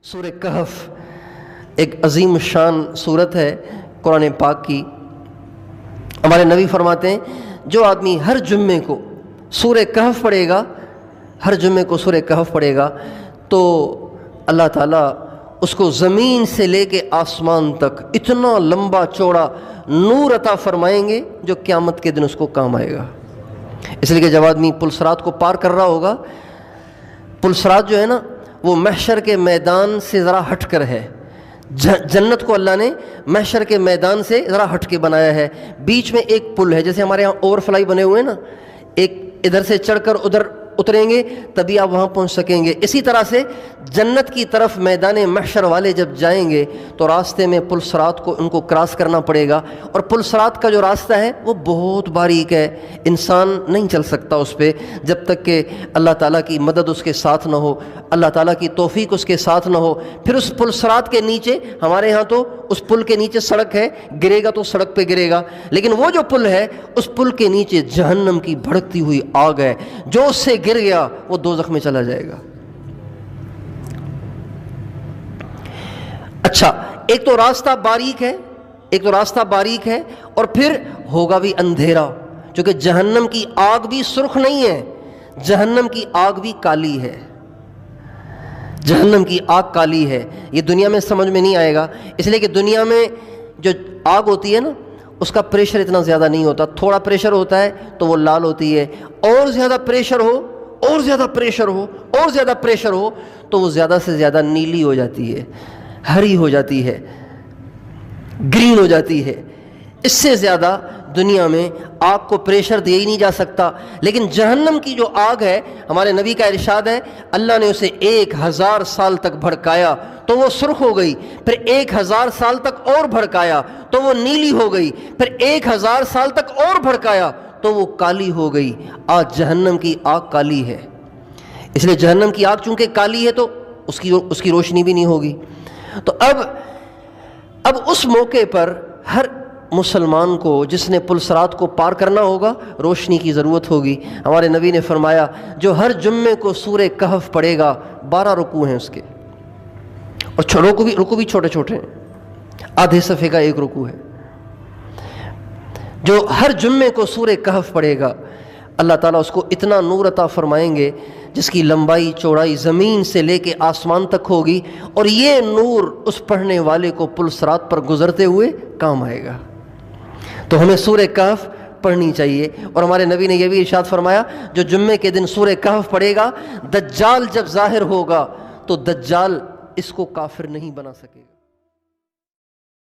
سورہ کہف ایک عظیم شان صورت ہے قرآن پاک کی۔ ہمارے نبی فرماتے ہیں جو آدمی ہر جمعے کو سورہ کہف پڑھے گا، ہر جمعے کو سورہ کہف پڑھے گا تو اللہ تعالیٰ اس کو زمین سے لے کے آسمان تک اتنا لمبا چوڑا نور عطا فرمائیں گے جو قیامت کے دن اس کو کام آئے گا۔ اس لیے کہ جب آدمی پل صراط کو پار کر رہا ہوگا، پل صراط جو ہے نا وہ محشر کے میدان سے ذرا ہٹ کر ہے۔ جنت کو اللہ نے محشر کے میدان سے ذرا ہٹ کے بنایا ہے، بیچ میں ایک پل ہے، جیسے ہمارے یہاں اوور فلائی بنے ہوئے ہیں نا، ایک ادھر سے چڑھ کر ادھر اتریں گے تبھی آپ وہاں پہنچ سکیں گے۔ اسی طرح سے جنت کی طرف میدان محشر والے جب جائیں گے تو راستے میں پل صراط کو ان کو کراس کرنا پڑے گا، اور پل صراط کا جو راستہ ہے وہ بہت باریک ہے، انسان نہیں چل سکتا اس پہ جب تک کہ اللہ تعالیٰ کی مدد اس کے ساتھ نہ ہو، اللہ تعالیٰ کی توفیق اس کے ساتھ نہ ہو۔ پھر اس پل صراط کے نیچے، ہمارے ہاں تو اس پل کے نیچے سڑک ہے، گرے گا تو سڑک پہ گرے گا، لیکن وہ جو پل ہے اس پل کے نیچے جہنم کی بھڑکتی ہوئی آگ ہے، جو اس سے گر گیا وہ دوزخ میں چلا جائے گا۔ اچھا، ایک تو راستہ باریک ہے، اور پھر ہوگا بھی اندھیرا، کیونکہ جہنم کی آگ بھی سرخ نہیں ہے، جہنم کی آگ بھی کالی ہے، جہنم کی آگ کالی ہے۔ یہ دنیا میں سمجھ میں نہیں آئے گا، اس لیے کہ دنیا میں جو آگ ہوتی ہے نا اس کا پریشر اتنا زیادہ نہیں ہوتا، تھوڑا پریشر ہوتا ہے تو وہ لال ہوتی ہے، اور زیادہ پریشر ہو اور زیادہ پریشر ہو اور زیادہ پریشر ہو تو وہ زیادہ سے زیادہ نیلی ہو جاتی ہے، ہری ہو جاتی ہے، گرین ہو جاتی ہے۔ اس سے زیادہ دنیا میں آگ کو پریشر دیا ہی نہیں جا سکتا، لیکن جہنم کی جو آگ ہے، ہمارے نبی کا ارشاد ہے اللہ نے اسے 1000 سال تک بھڑکایا تو وہ سرخ ہو گئی، پھر 1000 سال تک اور بھڑکایا تو وہ نیلی ہو گئی، پھر 1000 سال تک اور بھڑکایا تو وہ کالی ہو گئی۔ آج جہنم کی آگ کالی ہے، اس لیے جہنم کی آگ چونکہ کالی ہے تو اس کی روشنی بھی نہیں ہوگی۔ تو اب اس موقع پر ہر مسلمان کو جس نے پل صراط کو پار کرنا ہوگا روشنی کی ضرورت ہوگی۔ ہمارے نبی نے فرمایا جو ہر جمعے کو سورہ کہف پڑھے گا، 12 رکوع ہیں اس کے، اور رکوع بھی چھوٹے چھوٹے ہیں، آدھے صفحے کا ایک رکوع ہے۔ جو ہر جمعے کو سورہ کہف پڑھے گا اللہ تعالیٰ اس کو اتنا نور عطا فرمائیں گے جس کی لمبائی چوڑائی زمین سے لے کے آسمان تک ہوگی، اور یہ نور اس پڑھنے والے کو پل صراط پر گزرتے ہوئے کام آئے گا۔ تو ہمیں سورہ کہف پڑھنی چاہیے، اور ہمارے نبی نے یہ بھی ارشاد فرمایا جو جمعے کے دن سورہ کہف پڑھے گا، دجال جب ظاہر ہوگا تو دجال اس کو کافر نہیں بنا سکے گا۔